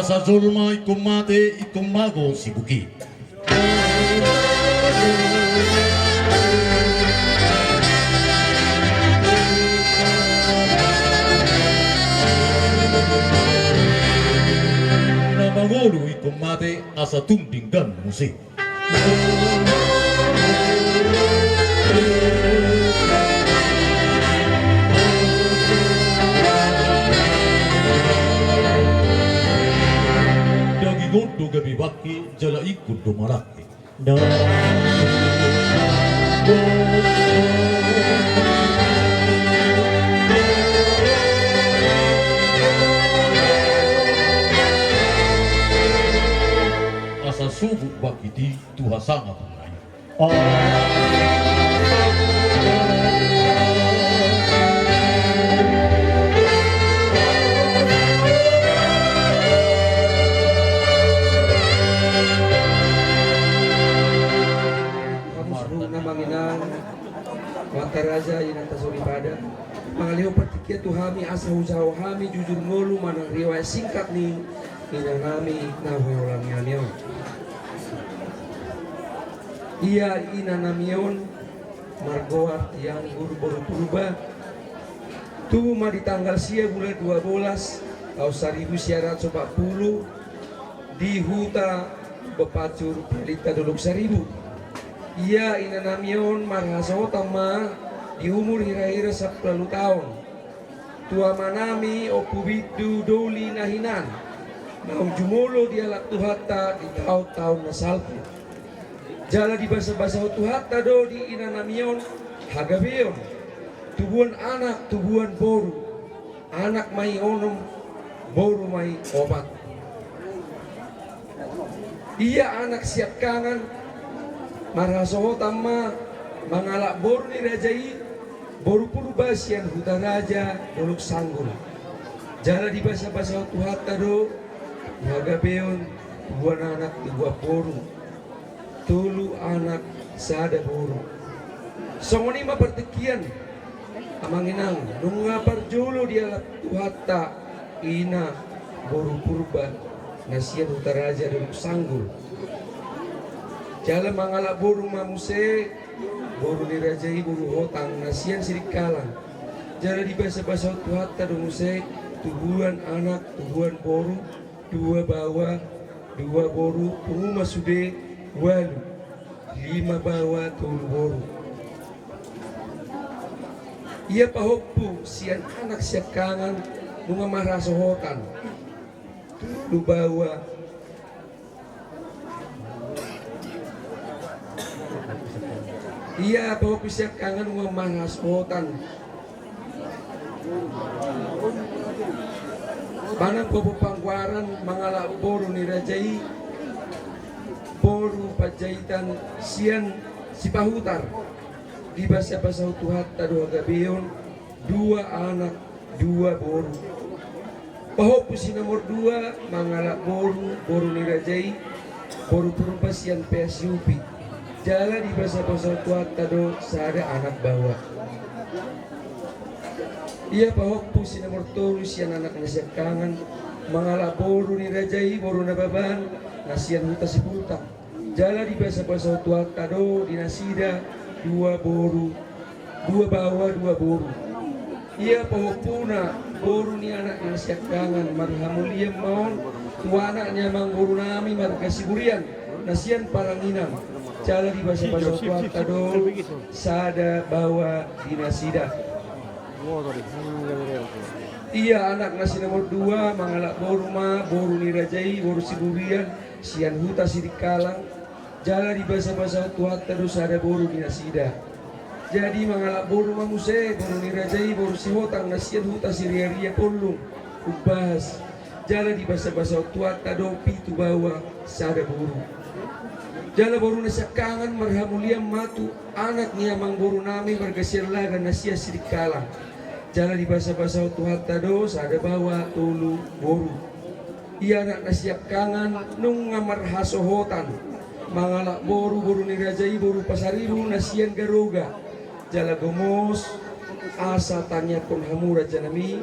asa zulma ikum mate ikum mago sibuki. Namangolu ikum mate asa tundinggan musik. Dagi gondo gabi baki jala ikut do malaki. Asa subuh baki di Tuhan sangat tunai. Raja inang tasuri pada mangaliho patikia tuhami asa hujau hami jujur ngolu manang riwayat singkat ni inang nami nahulang namion iya inang namion margoat yang guru baru purba tuma di tanggal sia bulan 12 tahun 1940 di huta Bepacur Pelita Dolok Seribu. Ia ina namion marhasota ma di umur hira-hira 10 tahun. Tua manami opubidu doli nahinan. Naum jumolo dia lak tuhata di tahun-tahun nasalpu. Jala di basa-basa tuhata do di ina namion hagabeon. Tubuhan anak, tubuhan boru. Anak mai onom, boru mai obat. Ia anak siap kangen marhasoho tamma mangalak boru ni rajai boru purba sian huta raja doluk sanggul jala di basa-basa tuhata do hagabeon buan anak di buah boru tulu anak sada boru songoni ma pertekian amanginang nunga parjolo dia lak tuhata ina boru purba nasian huta raja doluk sanggul jala mangalak boru mamuse boru dirajai boru hotang nasian sirik kalang jala di basa-basa tuhata domuse tubuhan anak tubuhan boru dua bawah dua boru penguma sude walu 5 bawah tulu boru ia pahoppu sian anak siap kangen bunga marasohotan tulu bawah iya bahwa bisa kangen memahas hotan Banang bobo pangwaran mangalak boru ni rajai boru pajaitan sian sipahutar di basa-basa tuhatta doa gabeon 2 anak 2 boru bahwa pusi nomor 2 mangalak boru ni rajai boru purba sian PSUP jala di basa-basa tuhatta do sada anak bawah ia bahwa pusi nomor 3 sian anak nasihat kangen mangalak boru ni rajai boru nababan nasian huta sipulta jala di basa-basa tuhatta do di nasida 2 boru 2 bawah 2 boru ia bahwa puna boru ni anak nasihat kangen marhamulia maon tuanaknya mang boru nami marga siburian nasian paranginam jala di basa-basa tuhatta do sada bawa di nasida iya anak nasi nomor 2 mangalak boru ma boru ni rajai boru siburian sian huta sidik kalang jala di basa-basa tuhatta do sada boru di nasida jadi mangalak boru mamuse boru ni rajai boru sihotang nasian huta siria-ria polung ubahas jala di basa-basa tuhatta do pitu bawa sada boru jala boru nasiak kangen marhamulia matu anak niamang boru nami margasir laga nasia sidik kalang jala di basa-basa tuhatta do sada bawa tulu boru ia anak nasiap kangen nung ngamar hasohotan mangalak boru ni rajai boru pasaribu nasian garoga jala gomos asa tanya pun hamura janami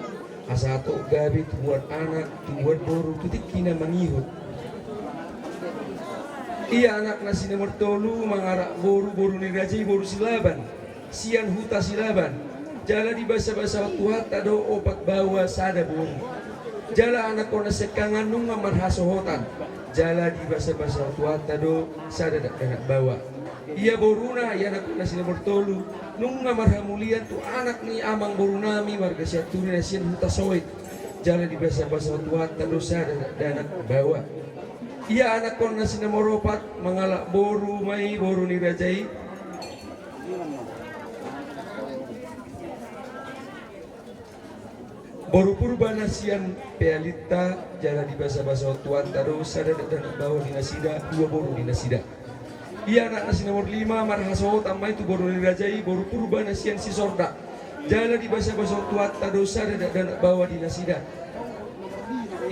asato gabi tubuan anak tubuan boru tutik kina mangihut. Iya anak nasi nomor tolu mangarak boru ni rajai boru silaban sian huta silaban jala di basa-basa tuhat tado opat bawa sada boru jala anak kona sekangan nunga marhasohotan jala di basa-basa tuhat tado sada anak bawa iya boruna iya anak nasi nomor tolu nunga marhamulian tu anak ni amang boru nami marga syaturi nasian huta soit jala di basa-basa tuhat tado sada anak bawa. Iya anak kon nasi nomor 4 mangalak boru mai boru ni rajai boru purba nasian pealita jala di basa-basa tuan tado sada dan bawa di nasida 2 boru di nasida. Iya anak nasi nomor 5 marhaso tamai itu boru ni rajai boru purba nasian si sorda jala di basa-basa tuan tado sada dan bawa di nasida.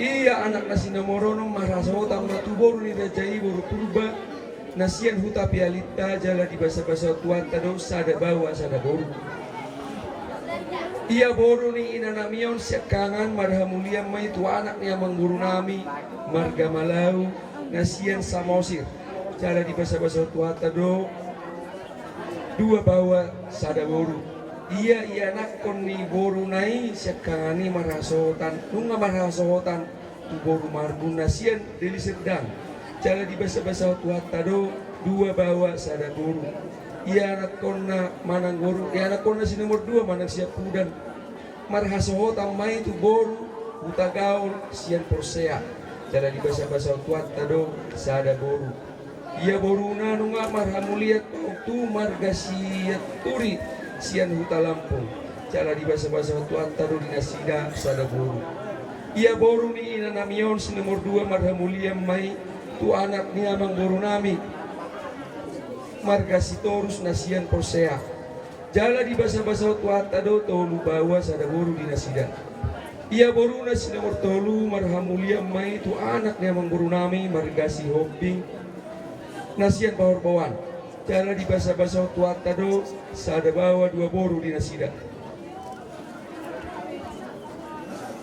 Iya anak nasi namorono marasawo tamba tuboru ni rajai boru purba nasian huta pialita jala di basa-basa tuan tado sada bawa sada boru. Iya boru ni inanamion sekangan marha mulia mai tu anak ni amang guru nami marga malau nasian samosir jala di basa-basa tuan tado 2 bawa sada boru. Iya anak kon ni boru nai sekangani marasotan nunga marasotan tu boru margun nasian deli sedang jala di basa-basa tuat tado 2 bawa sada boru. Iya anak kon na manang boru iya anak kon na si nomor 2 manang siap kudan marhasotan mai tu boru buta gaul sian persea jala di basa-basa tuat tado sada boru. Iya boru na nunga marhamuliat tu marga siat turi sian huta Lampung jala di basa-basa tuan tado di nasida sada boru. Ia boru ni inanamion si nomor 2 marga mulia mai tu anak ni amang boru nami marga sitorus nasian persea jala di basa-basa tuan tado tolu bawa sada boru di nasida. Ia boru na si nomor 3 marga mulia mai tu anak ni amang boru nami marga si hobbing nasian bawar bawan jala di basa-basa tuat tado sada bawa 2 boru di nasida.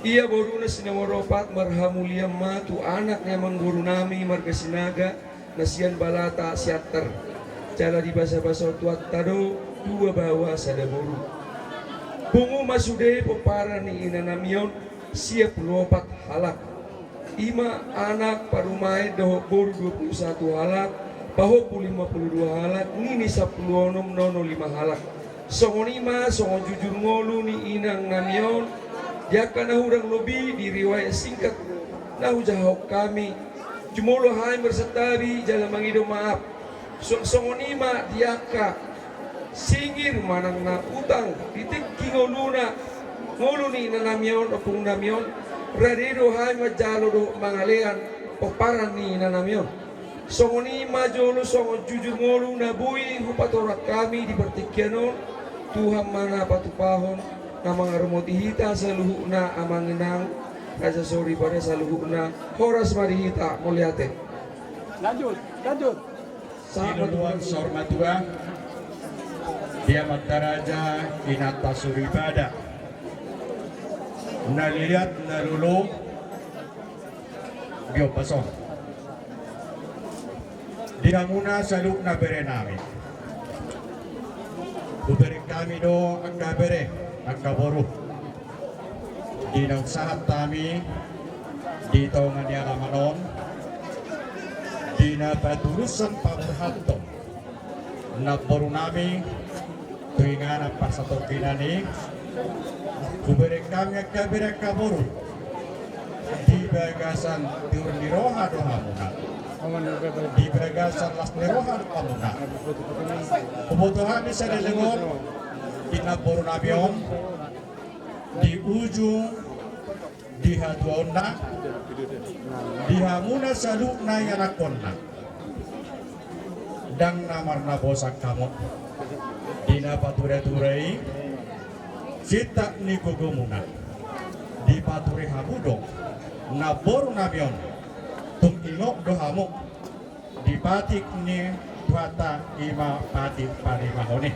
Ia boru na si nomor 4 marha mulia ma tu anak ni amang guru nami marga sinaga nasian balata siater jala di basa-basa tuat tado 2 bawa sada boru. Bungu masude popara ni inanamion siap 24 halak. Ima anak parumai doh boru 21 halak Pahok 52 halak, nini 10 nono 5 halak. Songonima, songon jujur ngolu ni inang namion. Jaka nahurang lobi di riwayat singkat. Nahu jahok kami. Jumolo hai bersetabi jalan mangido maaf. Songonima diaka. Singir manang na utang. Titik kingoluna. Ngolu ni inang namion, opung namion. Radido hai majalo do mangalean. Poparan ni inang namion. Songoni majolo songon jujur ngolu nabui hupatorak kami di pertikianon Tuhan mana patupahon namang armoti hita saluhuna amanginang kaja sori pada saluhuna horas marihita muliate. Lanjut. Sinunuan sormatua dia mataraja inata suribada nalihat narulu giopason dinamuna saluk na bere namin. Buberi kami do ang kabere, ang kaboru. Dinang sahat kami, dito nga niya kamanon, dinapaturusan paberhanto. Naboru nami, tuwingan ang pasatokinani, buberi kami ang kabere kaboru. Di bagasan diurniroha do hamuna. Di bagasan las nerohan pamuna. Kebutuhan di sana lengon di naboru nabion di ujung di haduonna di hamuna saluk na yanakonna dang namar nabosak kamu di napature-turei sita ni gugumuna di pature hamudong naboru nabion tung ingok dohamu di patik ni tuata ima patik parimahone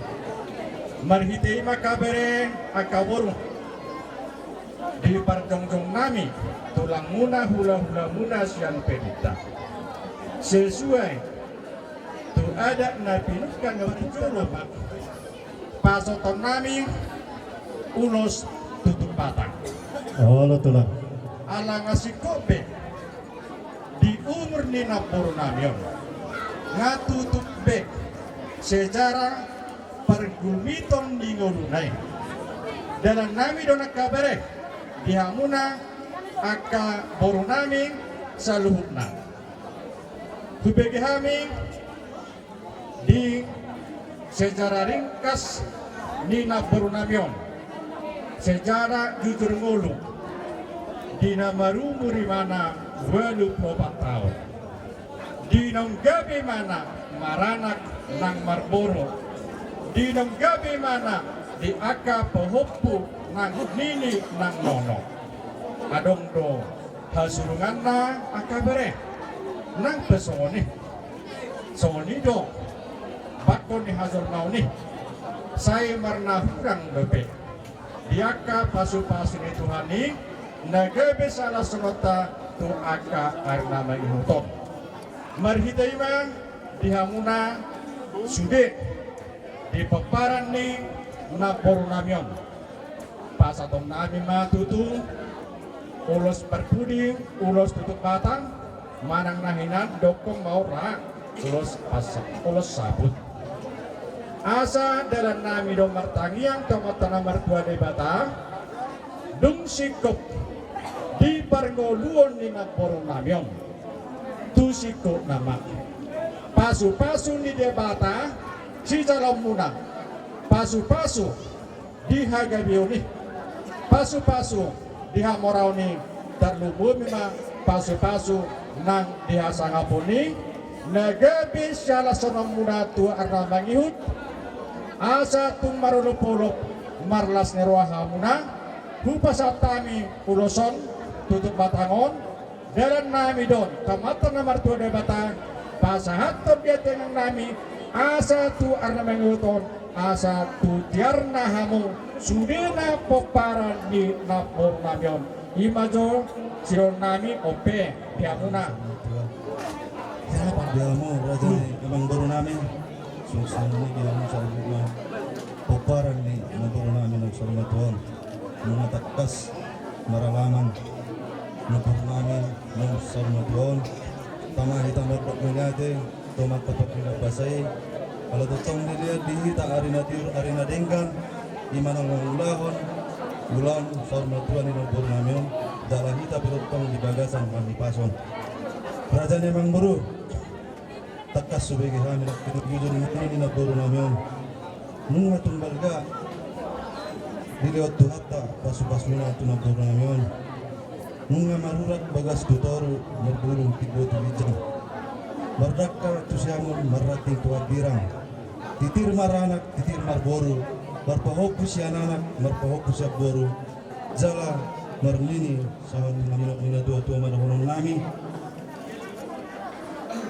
marhite ima kabere akaboru di parjongjong nami tulang muna hula-hula muna sian pedita sesuai tu ada nabi kan berjuru pak pasoton nami ulos tutup patang Oh, lo tulang. ala ngasih kobe di umur nina purnamion ngatutup be sejarah pergulmiton di ngolunai dalam nami dona kabare dihamuna aka borunami saluhukna kubege hami di sejarah ringkas nina borunamion sejarah jujur ngulu dina marumuri mana 24 tahun dinong gabi mana maranak nang marboro dinong gabi mana di aka pohoppu nang nini nang nono adong do hasurungan na aka bere nang pesoni soni do bakon ni hazur mau ni saya marna hurang bebe diaka pasu-pasu ni Tuhani nagabe salah senota tu aka arnama inuton marhitaima dihamuna sude di peparan ni na porunamion pasatong nami matutu ulos berpudi ulos tutup batang manang nahinan dokong maura ulos pasak ulos sabut asa dalam nami dong martangiang tomat tanah mertua de bata dung sikop di parngoluon ni na porunamion tu sikop nama pasu-pasu ni de bata si jalan muna pasu-pasu di hagabioni pasu-pasu di hamorauni terlubu memang pasu-pasu nang di hasangapuni nagabi salah sonong muna tua arna mangihut asa tung marulupulop marlas nerwaha muna hupasatami uloson tutup batangon dalam nami don kamata namar tua de batang pasahat tobiate ng nami asa tu arna mangihuton asa tu tiarna hamu sudena poparan di napor namion imajo siron nami ope diamuna Dia mo raja ni emang baru namin. Susah ni dia mo sa mga poparan ni na baru namin ang sarong tuwan. Mga takas maralaman na baru namin ng sarong tuwan. Tama hitang magpapagate tomat tapat nila basay. Kalau tutong dia dihita arina dengkan imanang ulahon ulan sarong tuwan ni baru namin. Dalam hita berutong di bagasan manipason. Raja ni emang baru takas subege kami nak pinagudon ini na boro namin nung matumbal ka diliwat tuhata pasu-pasu na ito na boro namin nung marurat bagas tutoro magbulong tigo tulijan mardak ka ito siya mo marating tuwag birang titir maranak titir marboro marpahoko siya nanak marpahoko siya boro jala marnini sa naminok nila tuwa-tuwa manahunong namin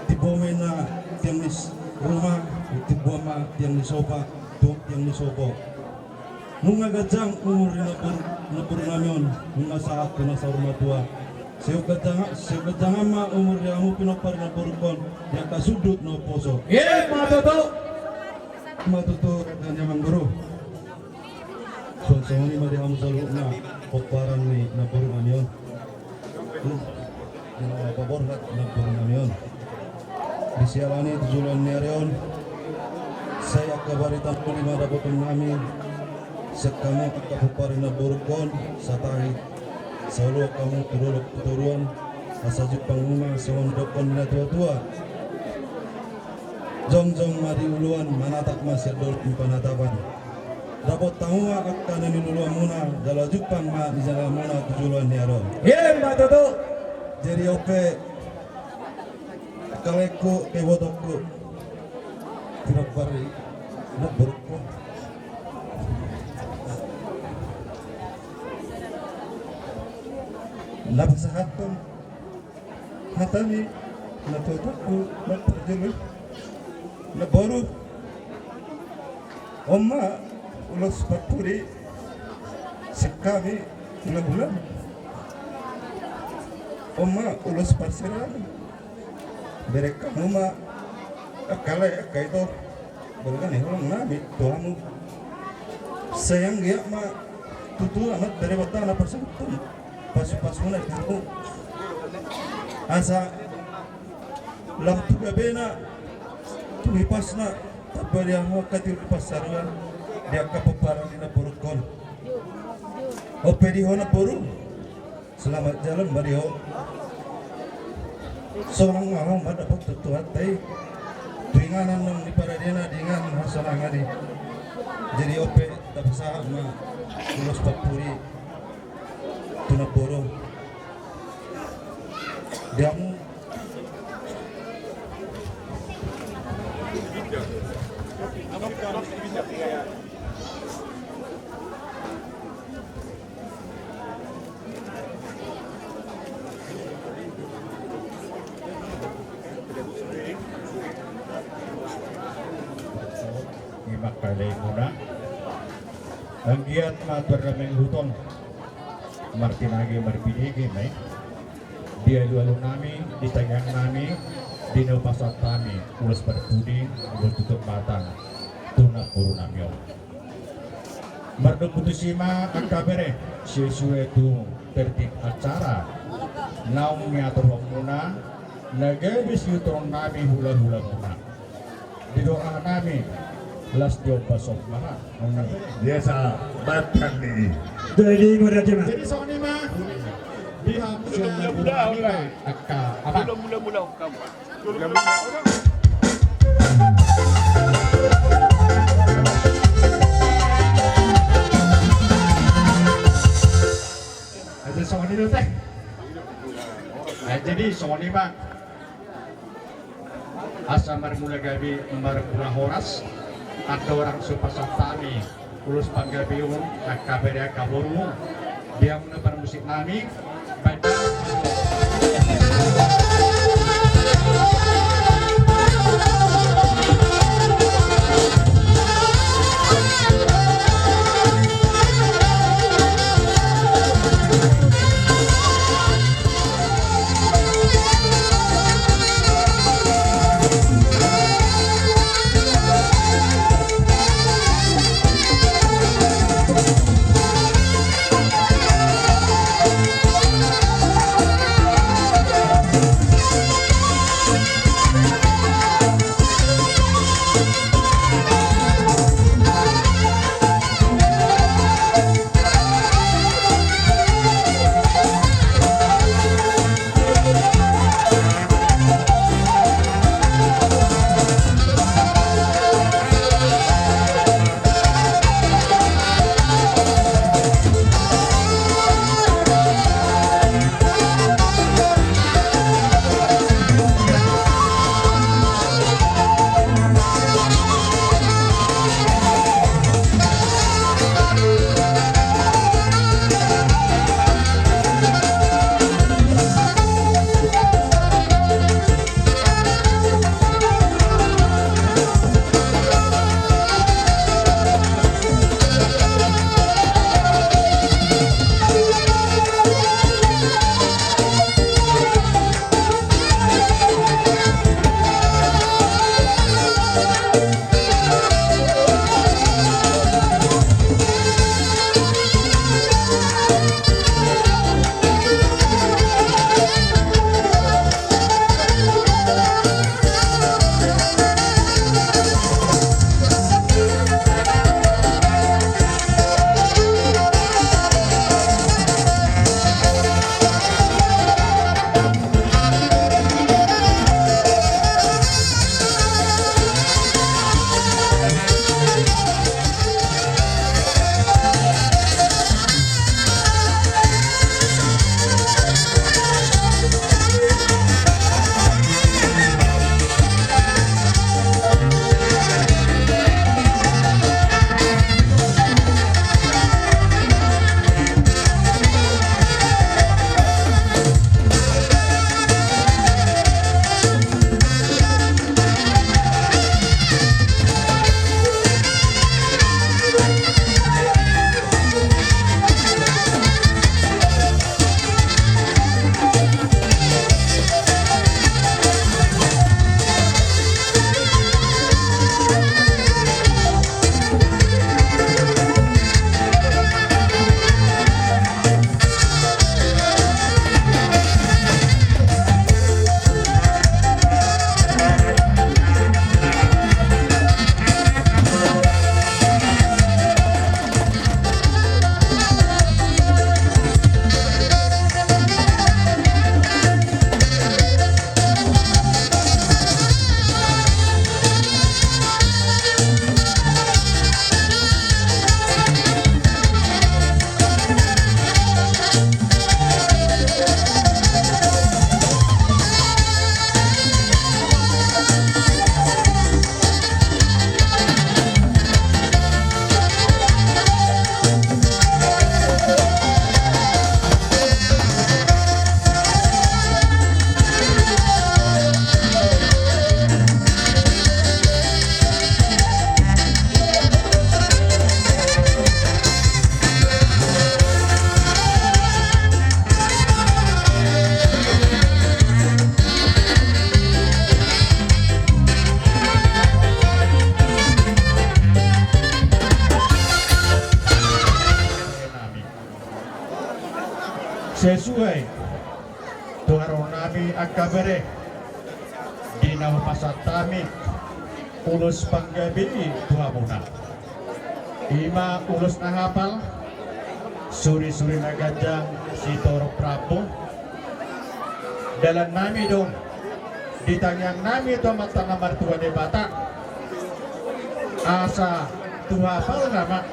tibuamin na tiang ni rumah, tibuama tiang ni sopa, tiang ni sopo. Nung agajang umur na puro namin, nung asahat ko na sa rumah tua. Siyo gajang ama umur niya mo pinapar na purukon, niya kasudot na poso. Yeah, matuto. Matuto kanya mang guru. So ni madiham sa lupa na paparan ni na puro namin. Paborhat na puro namin. Disialani tujuan niarion saya kabaritan lima dapaton namin sekamu kapuparin na burukon sa tahi sa ulo kamu turulok tuturuan asajud panguma sa dokon na tua-tua jong mari uluan manatak masyadol panatapan dapat tangua akan niluluan muna dalam jupang ma di jalan muna tujuan niarion Yeah, matuto. jadi oke kaleku kewodokku pinapari naburukku labsahaton hatami natodokku naperjelu naboru omma ulos paturi sekami bulan. Oma ulos parsiran. Berek kamu mah akala itu berkan orang nabi tuamu sayang dia mah tutu amat dari batang apa sebetulnya pas mana itu asa lam tu gabena tu pasna tapi dia mau katil pasaran dia kapaparan di napurukon opedi hona puru selamat jalan Mario seorang mahal mada dapat tutuat tay tuinganan nang di paradena dengan hasanah ngadi jadi ope dapat sahab ma ulos papuri tunaporo diamu Imak kali muna ang giat matur rameng hutong martinagi marpinigi may dia lualung nami ditayang nami dino pasat kami ulas berpudi ulas tutup batang tuna puru namyo mardung putusima ang kabere sesuai tu tertib acara naung miatur muna nagabis yutong nami hula-hula muna didoa nami las jauh pasok mana biasa batang nih. Jadi nguraja mah. jadi soal ini mah biham Mula-mula. akka apa Mula-mula kamu. ada soal ini teh jadi soal ini mah asa marmula gabi marpura horas ada orang supasat tani ulus panggabiun akabere akaboru dia menebar musik nami sesuai tuaron nami akabere di nama pasat kami ulus panggabi tua muna ima ulus nahapal suri-suri nagajang si Toro Prabu dalam nami dong ditanyang nami itu mata nomor tua de bata asa tua hafal nama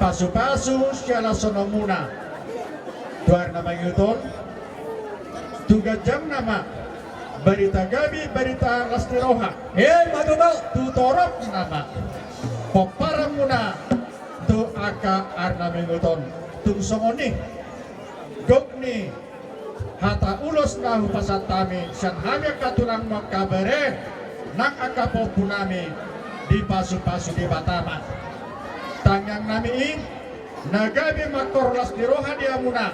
pasu-pasu siala sonomuna tuar nama yuton tuga jam nama berita gabi berita rastiroha matuto tutorop nama poparamuna tu aka arna menguton tung songoni gokni hata ulos nahu pasat kami sian hamya katulang makabere nak akapo punami di pasu-pasu di Batama tangang nami nagabi makor rastiroha dia muna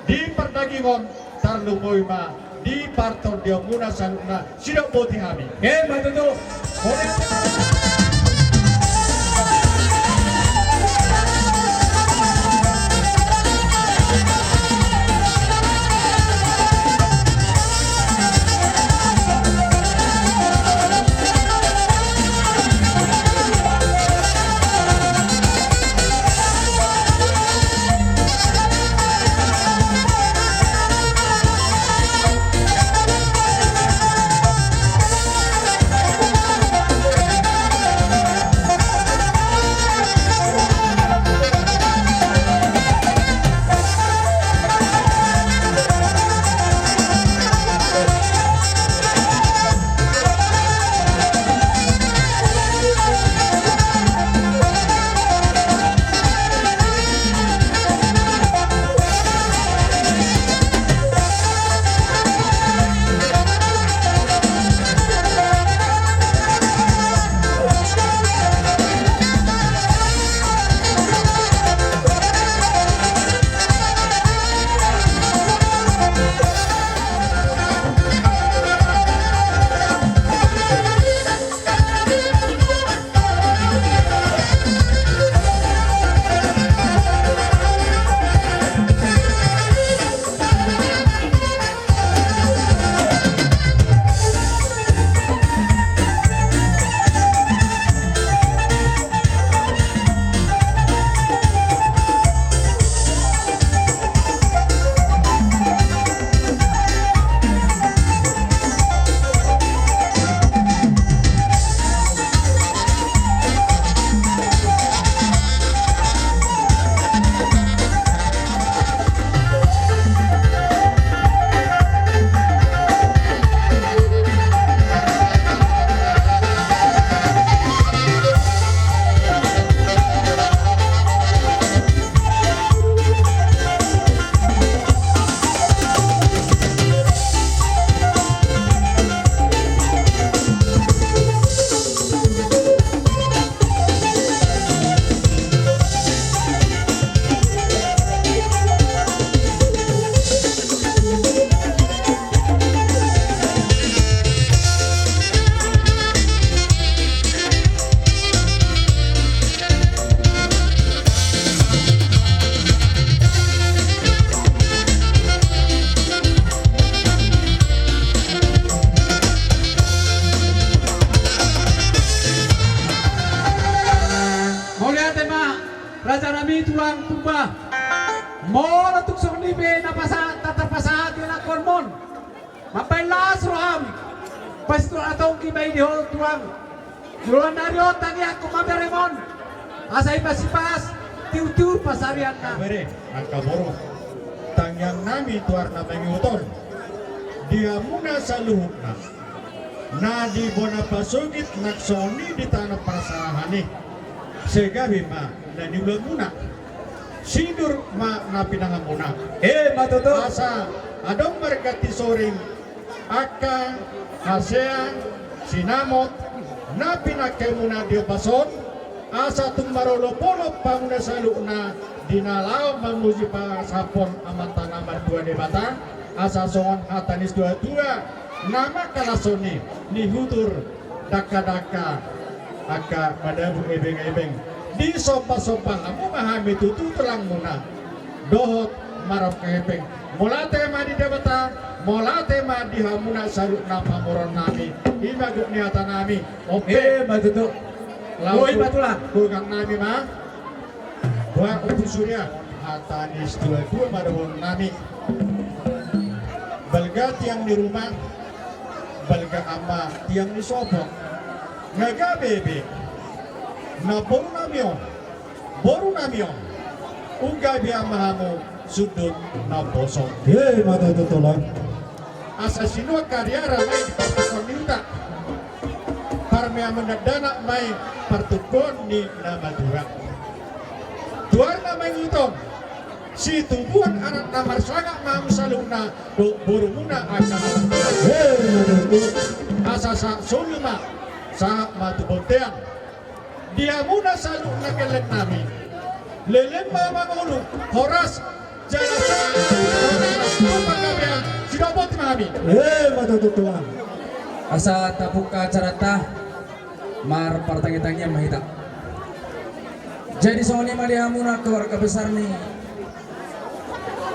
di perdagingon tarlumoy ma di parton dia muna saluna sidak boti kami matuto Raja nami tulang pumba mo natuk sok nibe napasa tatapasa di lakormon mapay las roham pastro atong kibay di hol tulang juruan dario tani ako maberemon asay pasipas tiu-tiu pasarian na bere angka boro tangyang nami tuar na menguton dia muna sa luhukna na di bona pasugit naksoni di tanah pasahani segabi ma na niulang muna sidur ma na pinangamuna matuto asa adong margati soring aka hasea sinamot na pinakay muna di bason asa tung marolo-polo pamuna sa luna dinalaw mamuji pa sapon amanta naman dua di bata asa soan hatanis dua-dua nama kalasoni ni hutur daka-daka aka madabu ebeng-ebeng di sopa-sopa kamu mahami tutu terang muna dohot marap kehepeng. Mula tema di debata, mula tema di hamuna saluk nama moron nami. Imagut niata nami. Oke, matutu. Woi batulah. Kurang nami mah. Dua upu surya. Hatanis dua marabon nami. Balga tiang di rumah. Balga ama tiang di sopok. Ngaga bebe. Na boru namion. Unga biya mahamu sudut na bosong. Matutu lang. Asasino karyara may pagkukonita. Parmea menadana may partukon ni na madura. Tuar na may utong. Si tubuan anak na marsanga mamu saluna do burumuna akan asasa sulma sa matubontean. Dia muna salu na kelet nami. Lelem mamangulu horas jalan pagkabian sinobot mami. Matutu lang. Asa tabuka carata mar partangitangnya mahita. Jadi soalnya mali hamuna keluarga besar nih.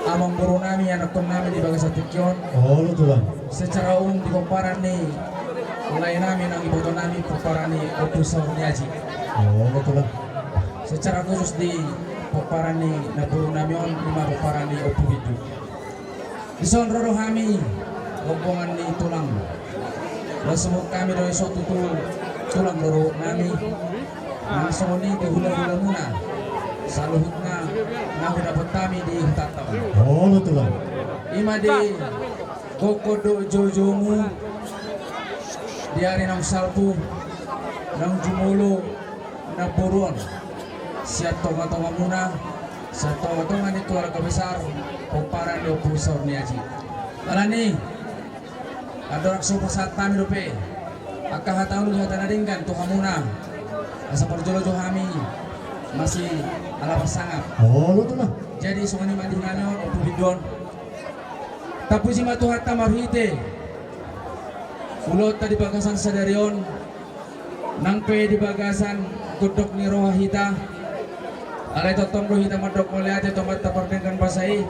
Amang buru nami anak kon nami di bagas atikyon. Oh, lu tulang. Secara umum di komparan nih. Mulai nami nang ibu nami komparan nih opus niaji. Oh, lu tulang. Secara khusus di komparan nih na buru nami on lima komparan nih opu itu. Di son roro kami rombongan nih tulang. Langsung kami dari suatu tulang roro nami. Langsung nih di hula-hula muna. Saluhutna nahu dapat kami di Tatau. Oh, lu tulang. Ima di Kokodo Jojomu di hari nang salpu nang jumulo na buruan siap tonga-tonga muna siap tonga-tonga ni keluarga besar komparan do pusor ni aji alani ada orang super saat kami dope akah hatau lu hatan adingkan tuh muna asa perjolo kami masih ala pasangan. Oh, lu tulang. Jadi sungani mandi ngalon opu bidon. Tapi si matu hatta marhite. Ulot tadi bagasan sadarion. Nangpe di bagasan kudok ni roha hita. Alai totong roh hita madok moliate tomat tapardengkan pasai.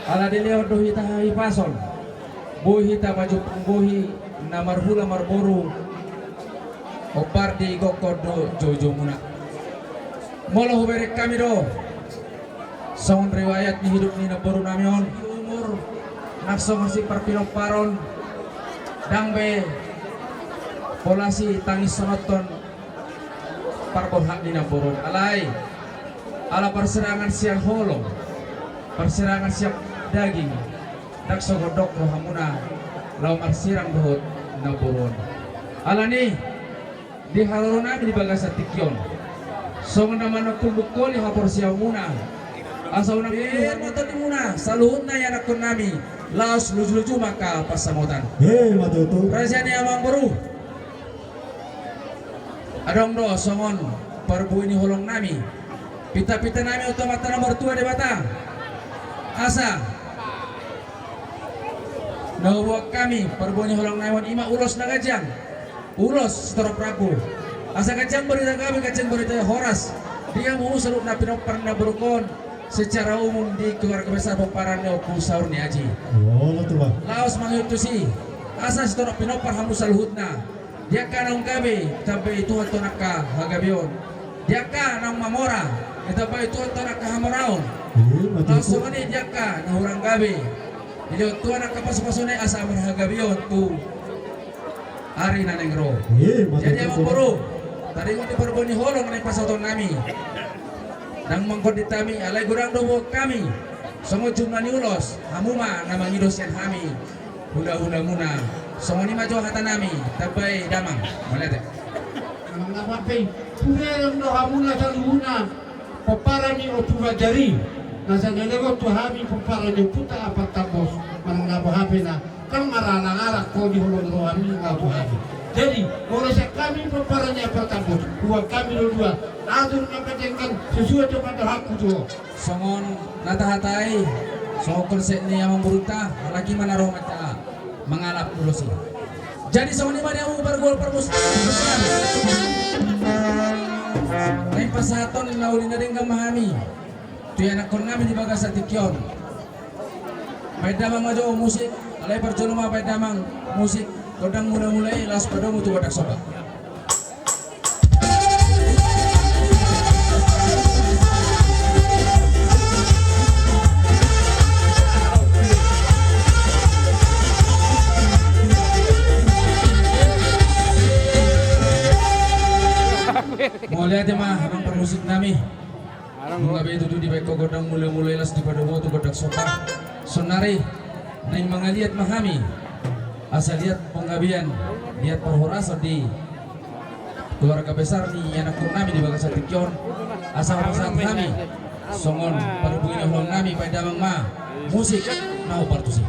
Ala dileo roh hita hai pasol. Bohi hita maju pungbohi namarhula marboru. Opar di gokodo jojo muna. Mula huberek kami do. Sound riwayat ni hidup ni nabaru namion umur nakso masih perpinok paron dangbe polasi tangis sonoton parbohak di nabaru alai ala perserangan siang holong perserangan siap daging nakso godok rohamuna lau marsirang dohot nabaru ala ni di halona di bagasa tikyon so naman nakul hapor siya muna asa unang motor di muna saluhut na yan akon nami laos luju-luju maka pasamutan Matutu. rasya ni amang baru adong do songon parbu ini holong nami pita-pita nami otomata nomor 2 di batang asa nahuwag kami parbu ini holong nami ima ulos na gajang ulos setorok rapu asa gajang berita kami gajang berita horas dia mau selut na pinopar na berukon secara umum di keluarga besar pemparannya opu sahur ni aji. Oh, lu tulang. Laos mangitusi asa setorok pinopar hamu saluhutna. Dia ka nang gabi tapi itu tonaka hagabion. Dia ka nang mamora tapi itu tonaka hamoraon. Langsung ni dia ka nang urang gabi. Jadi tu anak kapas-pasune asa hagabion tu hari nanengro. Jadi amang buru. Tadi ko di perboni holong ni pasaton nami. Nang mangkot ditami alai gurang dobo kami semua jumlah ni ulos hamuma nama ngidos yang kami hula-hula muna semua ni maju hata nami tabai damang melihat Napapi, punya ndo hamuna saluna paparani otuga jari. Nasa nalego tu hami paparani puta apa tabos manang hape na kan marana ngara ko di hulong rohami ngabu hape. Jadi, kalau kami paparani apa tabos, buat kami dua atur ngapetengkan sesuai dengan hakku tuh. songon nata-hatai songon konsep ni yang memberunta lagi mana roh mata mengalap dulu sih jadi songon ni mana yang bergol permus lain pasaton naulin na rin kang mahami tu anak kon kami di bagas atikyon Pai damang majo musik, alai perjoluma pai damang musik, kodang mulai las padomu tu wadak soba. Mau lihat ya mah, abang permusik nami. Mengabai itu di baik kodang mulai las di padomu tu wadak soba. Sonari, neng mengaliat mahami. Asal lihat penggabian, lihat perhorasan di keluarga besar ni anak nami di Bagasan Tikyon. Asal perasaan kami, songon parubungin ulang nami pada damang ma musik mau partusi.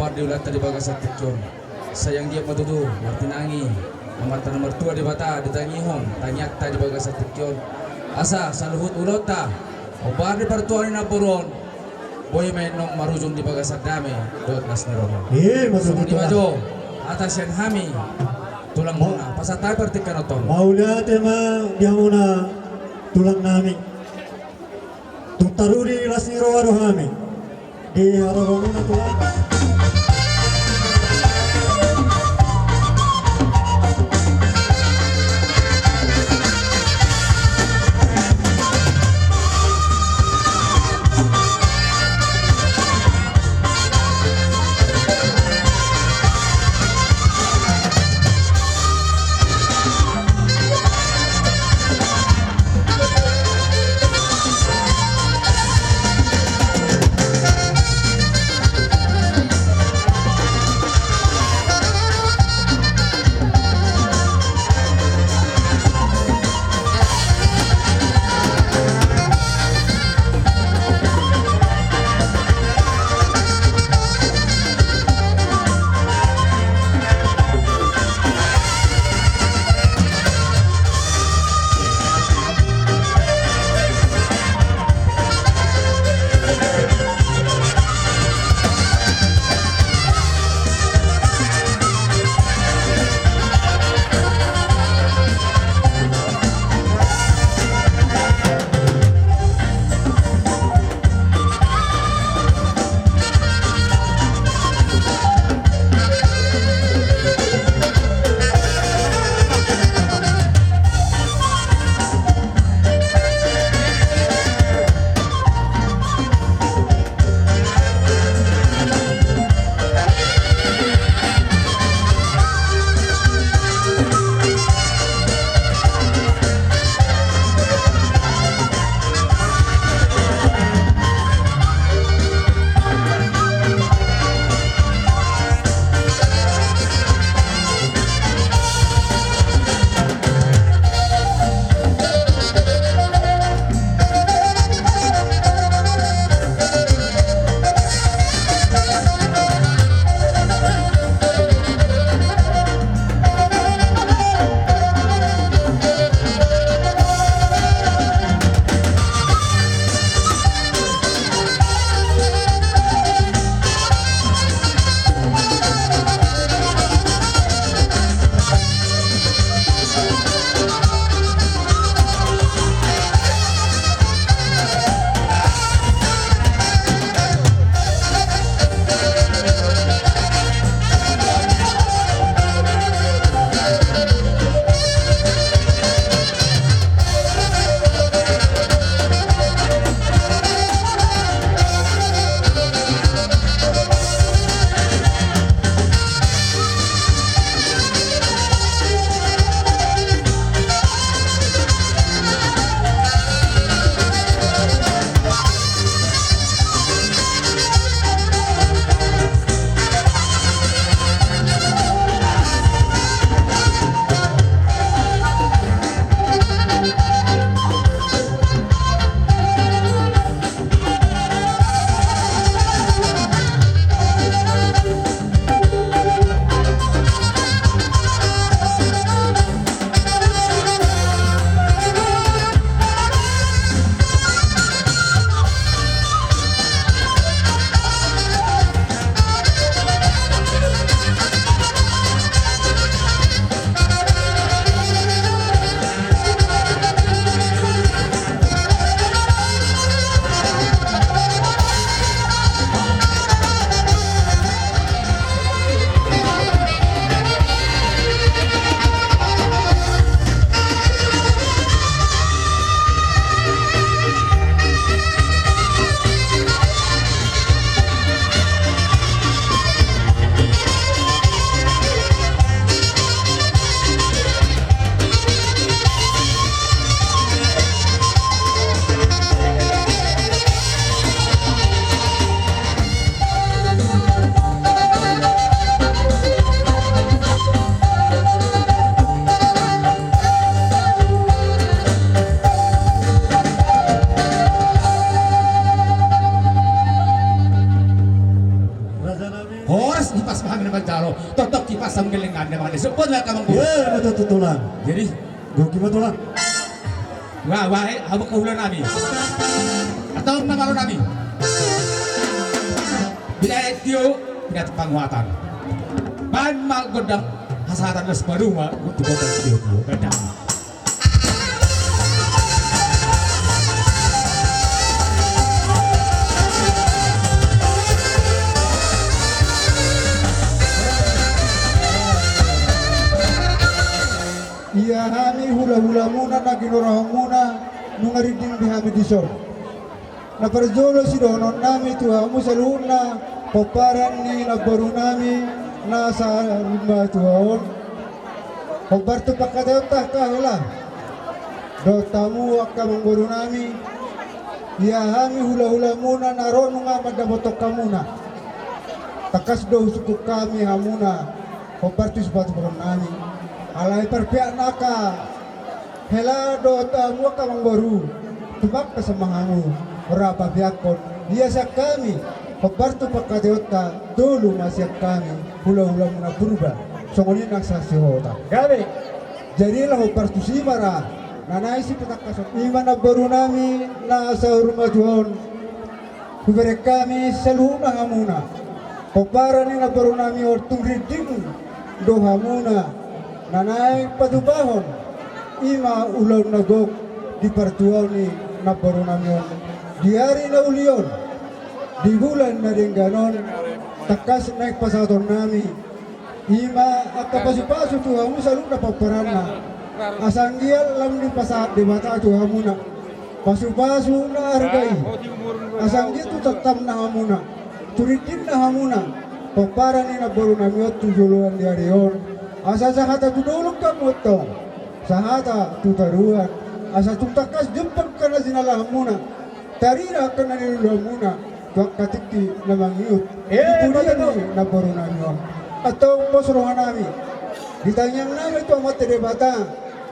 nomor diulat tadi bagas tikyon. Sayang dia matudu martinangi. Nomor nomor 2 di bata ditangihong tanyak tadi bagas tikyon. Asa saluhut ulota. Obar di pertuan na puron. Boy may nong marujung di bagas dame. Dot nas nero. Sumo di maju atas yang hami. Tulang muna. Pasatay partikan otong. Mauliat emang dia muna tulang namin. Tutaruri las ni roaro kami. Di harorong na tulang. anda mga disupon na kamang buhay. Ya, matututulan. Jadi, Goki matulan. wah, habang kahulan namin. Atau namalo namin. Bila itiyo, pinatapangwatan. Man maggodang hasatan na sa baruma, untuk godang itiyo ko. Ganda. Iya hami hula-hula muna na ginurahang muna nung ariding bihami disor. Na parjolo si donon nami tuhamu sa luna paparan ni nagbaru nami nasa rumah tuhaon. Pagbarto pagkadayotah kahila. Do tamu akka mangbaru nami. Iya hami hula-hula muna naron nga madabotok kamuna. Takas do suku kami hamuna. Pagbarto sepatu baru nami. Alay perpiak naka hela do tamu ka mangbaru tubak kasamahangu berapa biakon biasa kami pagbarto pagkadayota dulu masih kami hula-hula muna berubah songoni naksasi hota gabe jadilah pagbarto simara nanay si pitakas iman na baru nami na sa rumah Tuhan kubere kami selalu hamuna pagbaran ni na baru nami ortung riding do hamuna nanay padubahon ima ulaw nagok di partuaw ni nabaru namin di hari na uliyon di bulan na rin ganon takas na pasaton nami ima at kapasipaso tuha mo sa luna paparana asanggiyal lang ni pasat di mata tuha mo na pasupaso na argay asanggiyal tu tatam na hamuna turitin na hamuna papara ni nabaru namin at tujuluan di hariyon asa sahata tudulog ka mo ito sahata tutaruan asa tutakas jempag ka na sinalahan muna tarira ka na nilulang muna tuwag katikti na mangyut ipuriyan ni nabaru namin at ang posrohan namin ditanyang namin ito ang materebata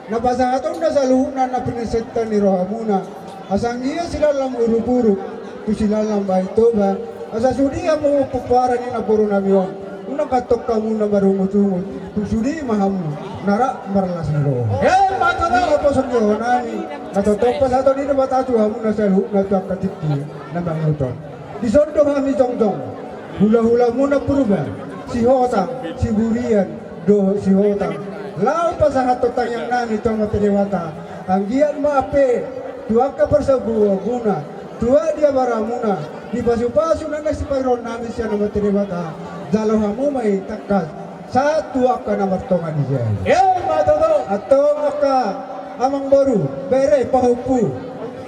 napasahatong na sa luhunan na pinisenta ni Rohamuna asang iya sila lang urupuruk tu sila lang baitoba asa sudihan mo pupara ni nabaru namin unang katok kamu na marungut-ungut tusudi mahamu nara maralas na roho matana po sa iyo nami natotok pa sa ito dito batatu hamu na sa luhuk na ito katikti na manguton disondo kami jong-jong hula-hula muna berubah si Hotang si Burian do si Hotang lao pa sa hatotang yang nami itong matiriwata ang giyan maape tuwa ka persabuwa guna tuwa dia baramuna di pasu-pasu na nagsipayron namin siya na matiriwata Jalo hamu may takas satu akan namartongan niya. Matoto atong aka amang baru bere pahupu.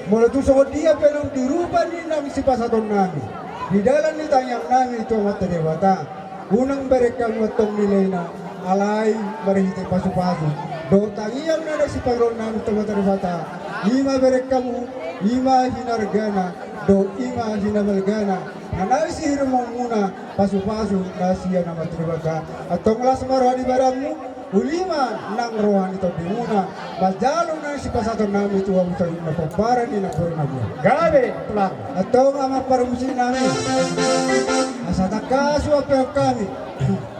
Mula tusok dia pelong diruban ni nang si pasaton nami. Di dalam ni tanyang nami itu matadewata. Unang bere kamu atong nilai na alay marihite pasu-pasu. Do tangiyang na si pagron nami itu matadewata. Ima bere kamu ima hinargana do ima hinamalgana. Nanay si hirumong muna pasu-pasu na siya na matribaka at tonglas marohan ibaramu ulima ng rohan ito di muna majalo na si pasaton namin ito ang sayo na paparan ni nakuha namin gabi lang at tong amang parumusin namin asa takaso apel kami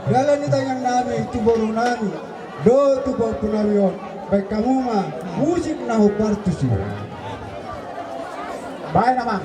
galan ni tayang namin tuboro namin do tubaw po namin baik kamu ma musik na huparto siya bye naman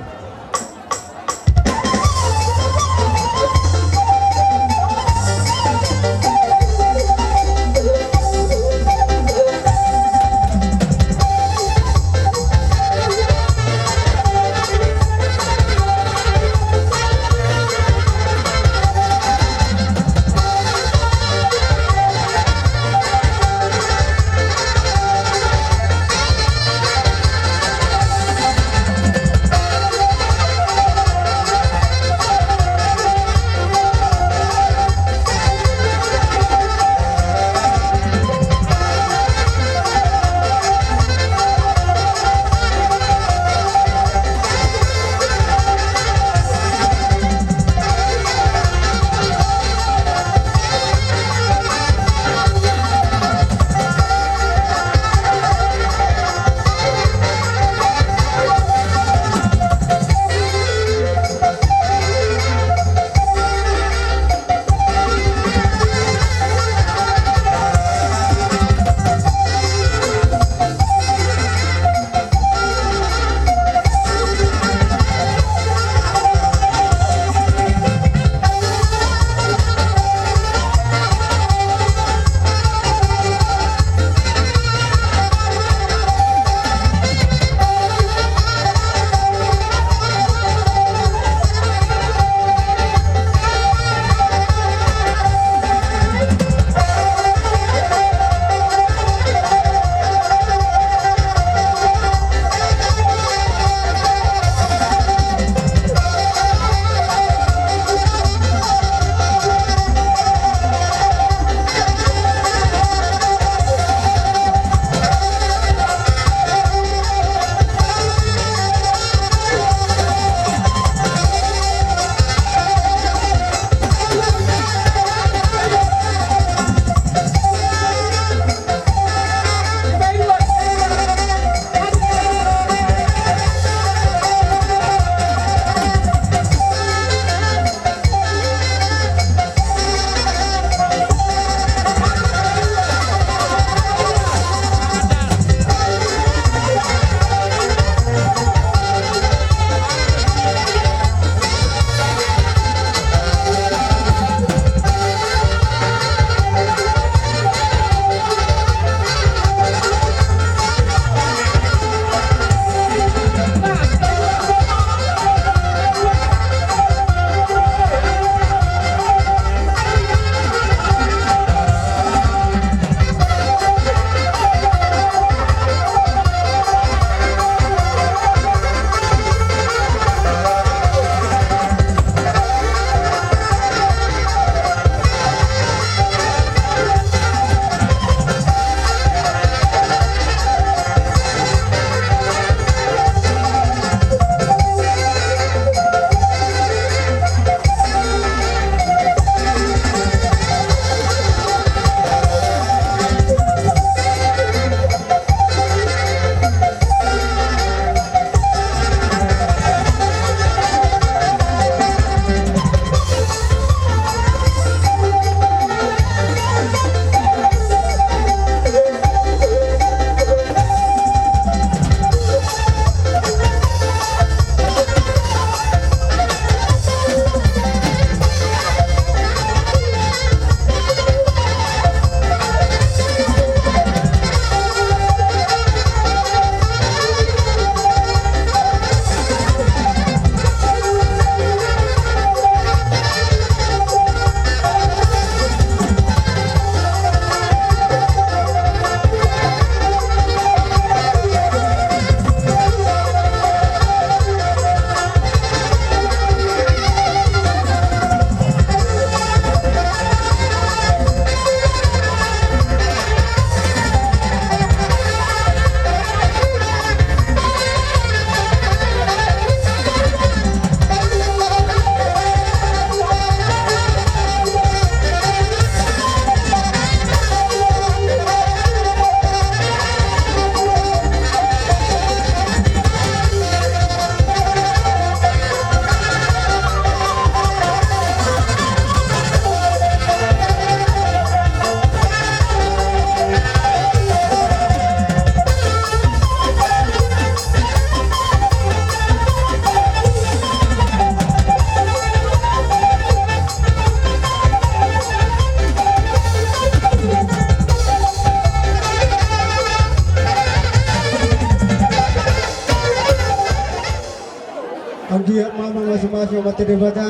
giat mama masing-masing mati debata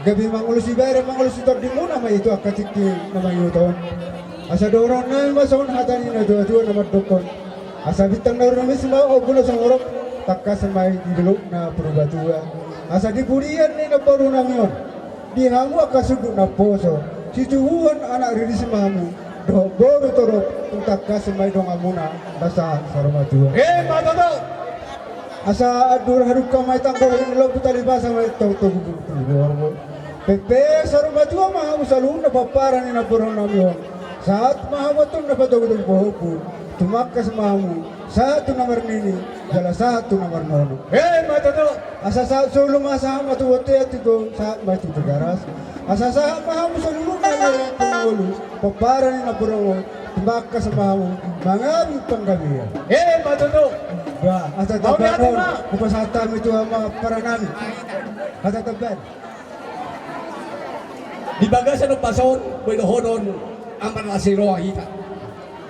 gabi mangulus ibare mangulus itor di muna ma itu akatiki nama yuton asa dorong na mason hatani na dua nama dokon asa bitang na ron misma obulo sangorok takka samai di dulu na perubatua asa di burian ni na baru namion di hamu akasuduk na poso si tuhuan anak riri semamu do boru torok takka samai dong amuna basa saramatua Matondo! asa adur haruk kamay tangko in lo putali basa may tawto gugu pepe saramatua mahamu salun na papara ni na purong namion saat mahamatong na patagudong pohopun tumakas mahamu satu nomor nini jala satu nomor nono Matondo! asa saat solo masa matuwote at ito saat may tutagaras asa saat mahamu salun na nila pangulu papara ni na purong tumakas mahamu mga panggabiya Matondo! ba asa tabanon kupasatam itu ama para namin asa taban Di bagasan ng pason, pwede ang manasiro kita.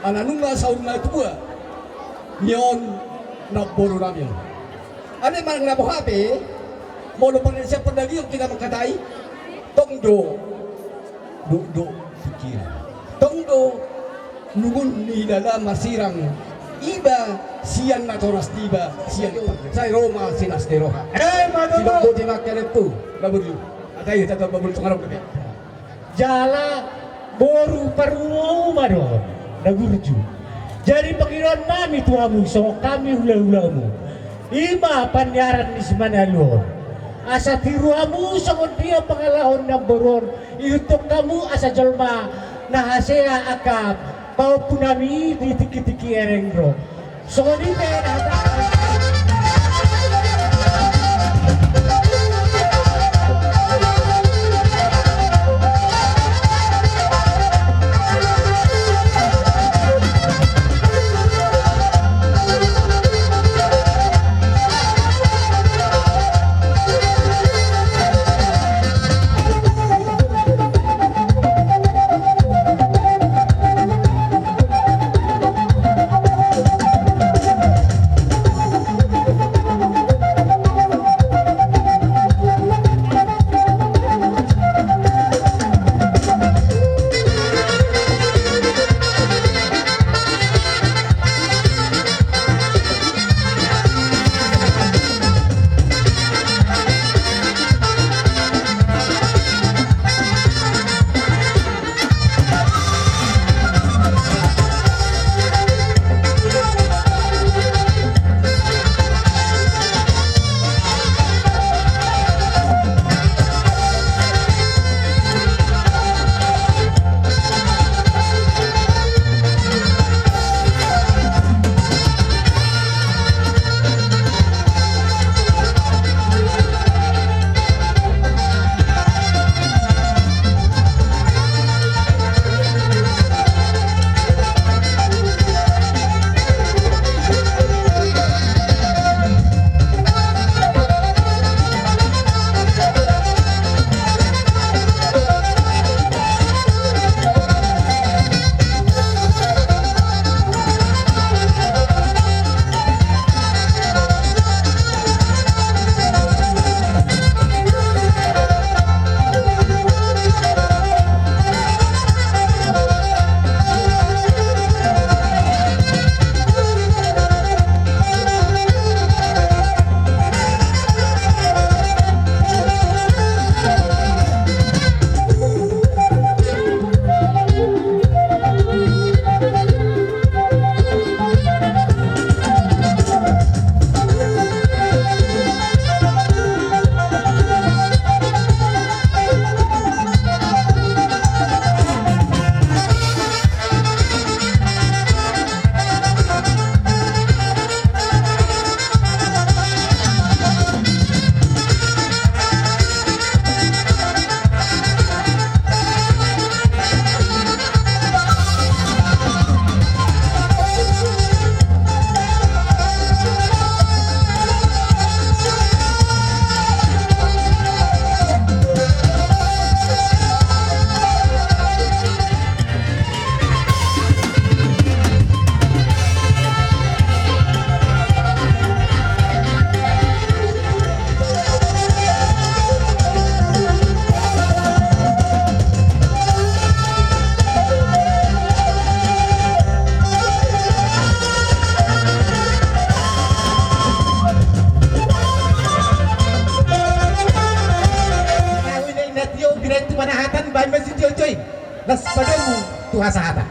Ananong nasa una tua, niyon na boro namin. Ano yung mga nabuhabi, mo pang siya pandali yung kinamangkatay, tongdo, do, fikir. Tongdo, nungun nilala masirang, iba siyan na toras diba, siyan sa Roma sinasteroha. matondo Sino di makialit to, nabudyo. At tayo, tatang babulutong araw gabi. Jala boru paruo maron nagurju. Jadi Panginoon namin tuamu so kami hula-hula mo. Ima panyaran ni Simanalon. Asa tiruamu sa dia pangalahon ng boron. Iutok kamu asa jalma na hasea akap. Pau punami di tiki-tiki erengro. So ni pera Tuhan sahabat.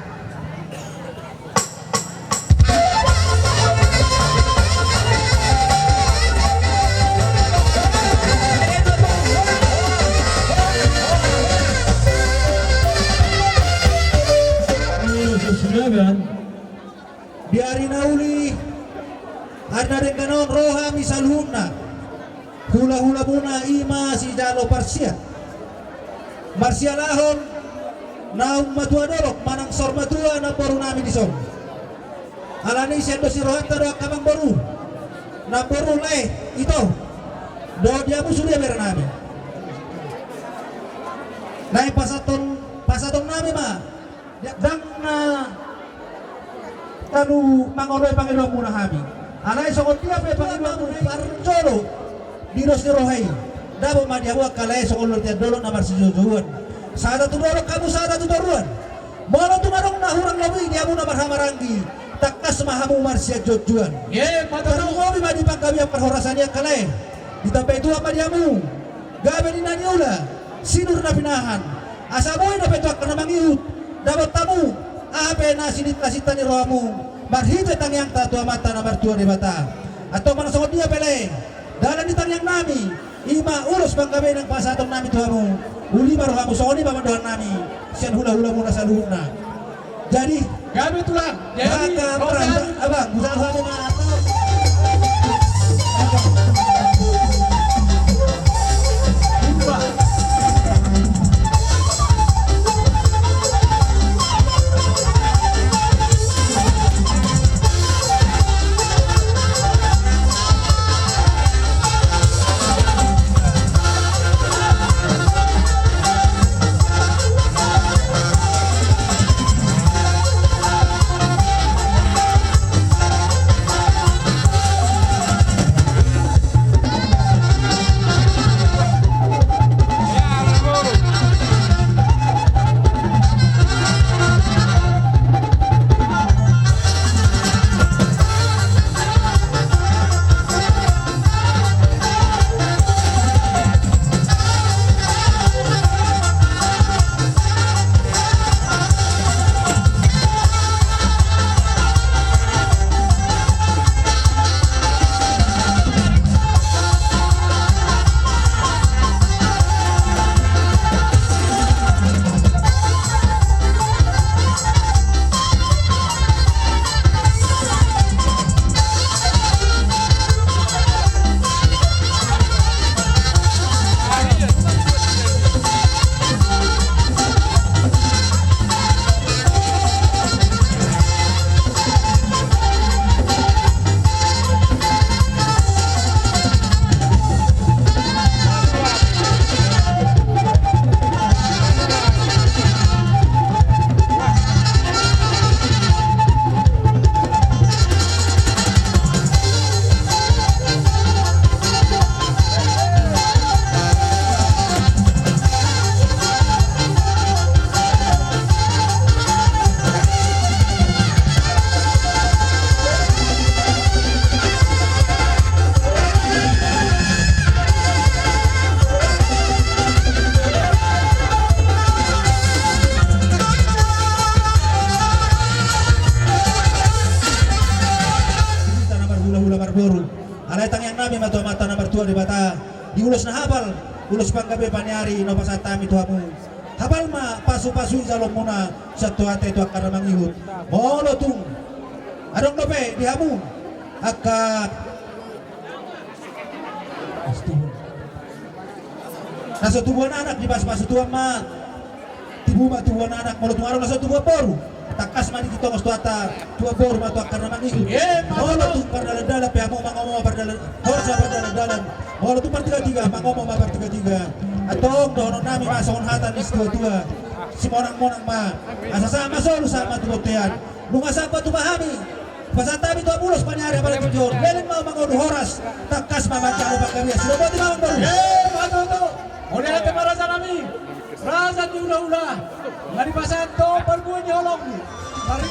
Biari nauli ada dengan roha misalhuna hula-hula muna ima si jalo parsia marsia lahon naung matua dolok manang sor matua na baru nami di son alani sendo si rohanta doa kamang baru na baru leh itu do dia musuh dia beranami naik pasaton nami ma dang na tanu mangonoy Panginoon muna kami. Alay so kontia pe Panginoon muna parjolo dinos ni rohay. Dabo madihawa kalay so kolor tiyan dolong na marsijujuan. Sada tu dolong kamu sada tu doruan. Mono tu marong nahurang lawi dia muna marhamaranggi. Takas mahamu marsia jojuan. Ye, Matano ngobi madi panggabi ang perhorasannya kalay. Ditambah itu apa diamu? Gabe ni naniula. Sinur na pinahan. Asamoy na petuak ka na mangiut. Dapat tamu. Ape na sinita ni rohamu marhita tangyang tatua mata na martua di bata atau mana sangot dia pele dalam di tangyang nami ima urus panggabe ng pasatong nami tuhamu uli marohamu soni pamandohan nami siyan hula-hula muna sa luhuna jadi gabi tulang. Jadi abang gusto kami na di bata diulos na habal ulos panggabi panyari no pasatami tuhamu habal ma pasu-pasu jalom muna sa tuate tu akar mangihut molo tung adong lope dihamu akak nasa tubuhan anak di pas-pasu tuhan ma tibuba tubuhan anak molo tung arong nasa tubuhan baru takas mani kita ngos tuata tua boru matu akar mangihut molo tung pardala-dala pihamu mangomo pardala horsa pardala-dalan molo tung partiga-tiga mangomo ma partiga-tiga atong dono nami masakon hatan is tua-tua si monang-monang ma asa sama solo sama tubotean lunga sapa tu mahami pasatabi tu abulos panyari para kijor lelin mau mangono horas takas mamantaro pagkabia sila mo di mamang baru matoto oleh natin marasa nami rasa di ula-ula ngari pasanto perbuan nyolong mari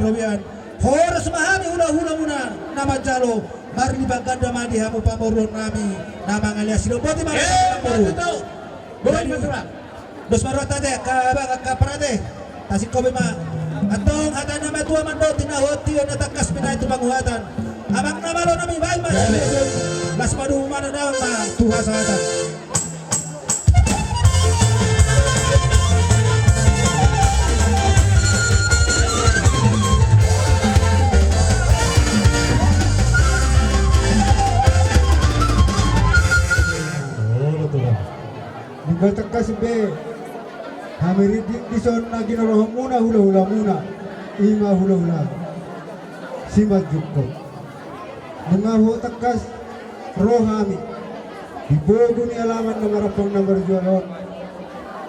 Rabian. Horas mahami hula-hula muna nama jalo. Mari baganda madi hamu pamorun nami nama ngalias silo boti mari pamorun. Boleh betul. Dos marwata de ka parade. Tasik kobe ma. Atong hata nama tua mando tinahoti na takas pinay tumanguhatan. Amang namalo nami bay mas. Las madu mana na tuha sa hatan. Nagtakas be hamiridin dison na ginoroh muna hula-hula muna ima hula-hula simat jukko mengahu takas rohami dibogo ni alaman na marapang na marjualon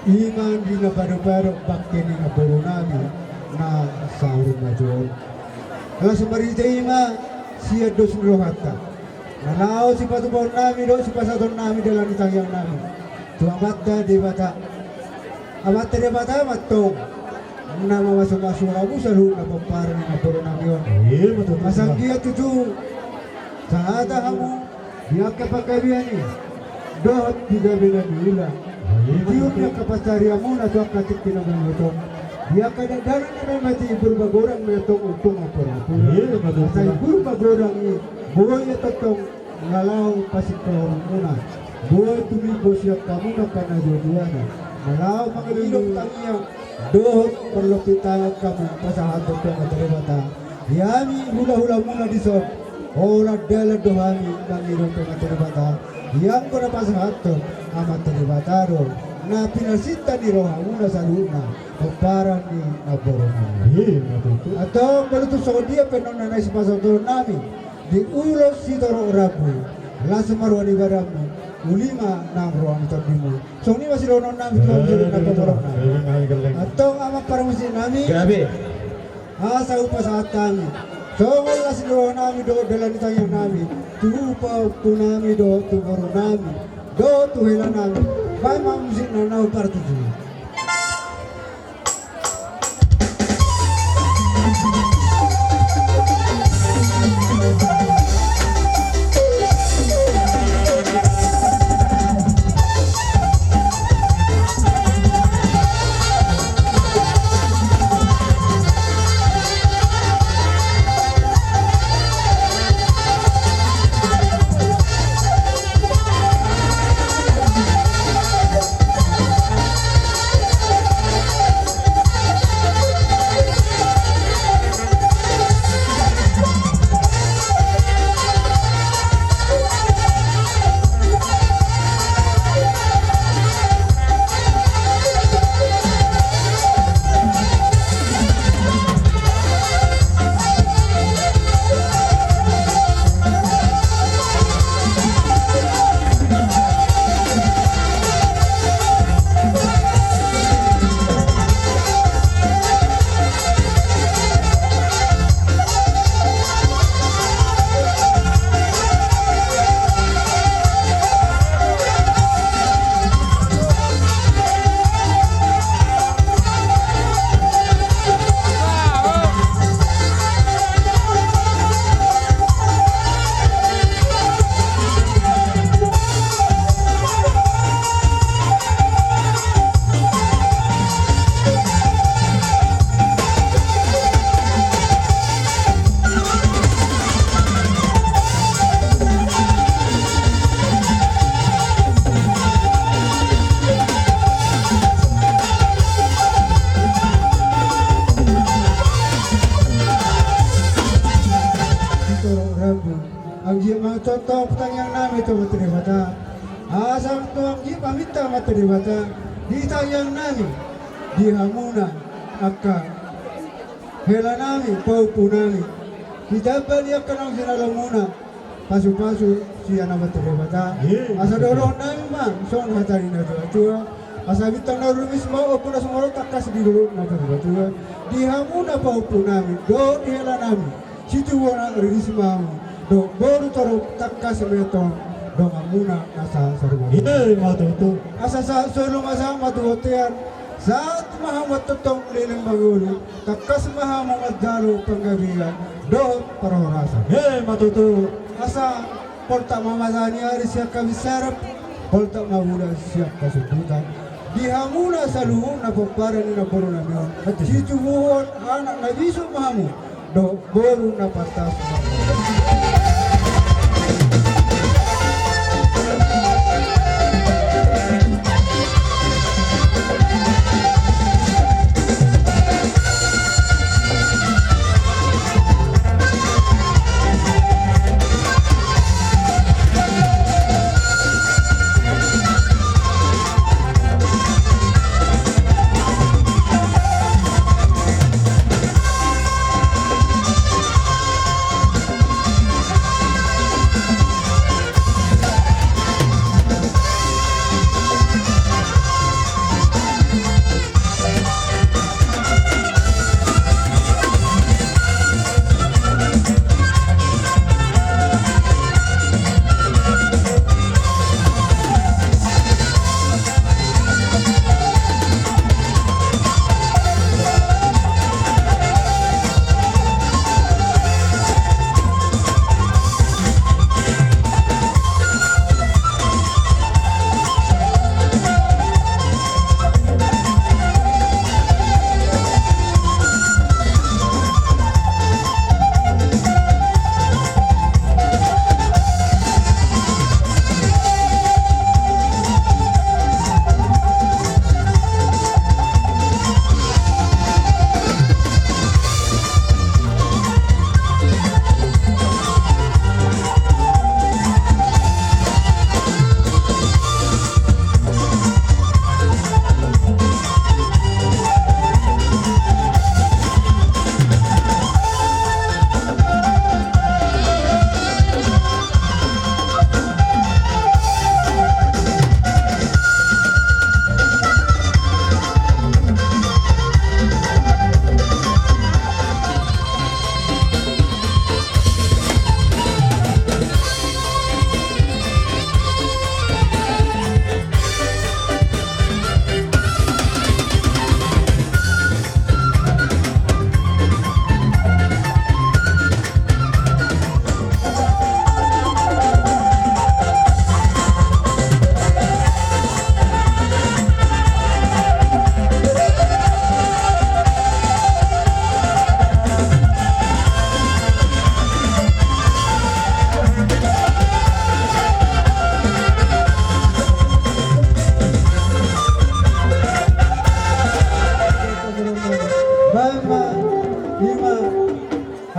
iman di na baro-baro bakti ni na borunami na saurun na jual kalau semarita ima siya dos rohata nalao si patubon nami do si pasadon nami dalam ditayang nami Tuamata debata, amata debata matong, nama masuk-masuk kamu selalu nama pamparan na puro namion. Masang dia tutu, saat kamu dia kapakabian ni, dohot tiga bina nila. Tiup dia kapasariamu na tuak katik tinamulotong. Dia kadang-kadang na mati berbagorang metong untung apa-apa. Saya berbagorang ni, boy tetong ngalau pasik kelorong muna. Buat tumibo siya kamu na kanadodiana. Malaw mga ilong tangya. Dohot perlopitayan kamu pasahan dokter materibata. Yami hula-hula muna disot. Ola dala dohami mangirong materibata. Yang ko na pasahan to amateribata ro. Na pinasita ni roha muna sa luna. Pagparang ni naborona. Atau baluto sa dia penonanay sa pasahan namin. Di ulos si toro rabu. Lasa marwani baramu. Ulima nang ruang terdimu. So ni masih rono nang tuan jadi nak borong nang. Atau amak para musim nami. Grabe. Asa upas atami. So wala si rono nami do dalam ditanya nami. Tu upa punami do tu borong nami. Do tu hela nami. Bai mam musim nang partu tu. contoh pertanyaan namin itu materi mata. Asal tuang ji pamita materi mata. Ditayang namin di hamuna akka hela namin paupu namin. Didapat dia kenang sinalamuna pasu-pasu siya na materi mata. Asa dorong namin mang son hatari na tua. Asa bitang na rumis mau aku na sumaro takas di dulu na tua. Di hamuna paupu namin do di hela namin. Situ wana rilis mau. Do baru taruh takas metong dong amuna asa sarumah. Itu mau tuh. Asa sa solo masa matu hotean saat Muhammad tutong liling magulu, kakas Muhammad jalu penggabihan, doh perhorasan. Hei matutu, asa porta mamazani ari siap kabisarap, porta mabula siap kasubutan. Dihamuna saluhung na paparan ni na boru na miyon. Si Jumuhon anak na biso mahamu, do boru na patas.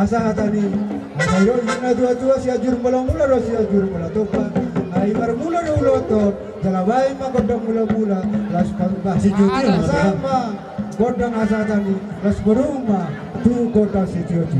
Asa hatani, ayo ina dua si ajur mula ro si ajur mula topa. Ai mar mula ro ulotot, jalabai ma godang mula las pambah si juti sama godang asa hatani, las berumah tu godang si juti.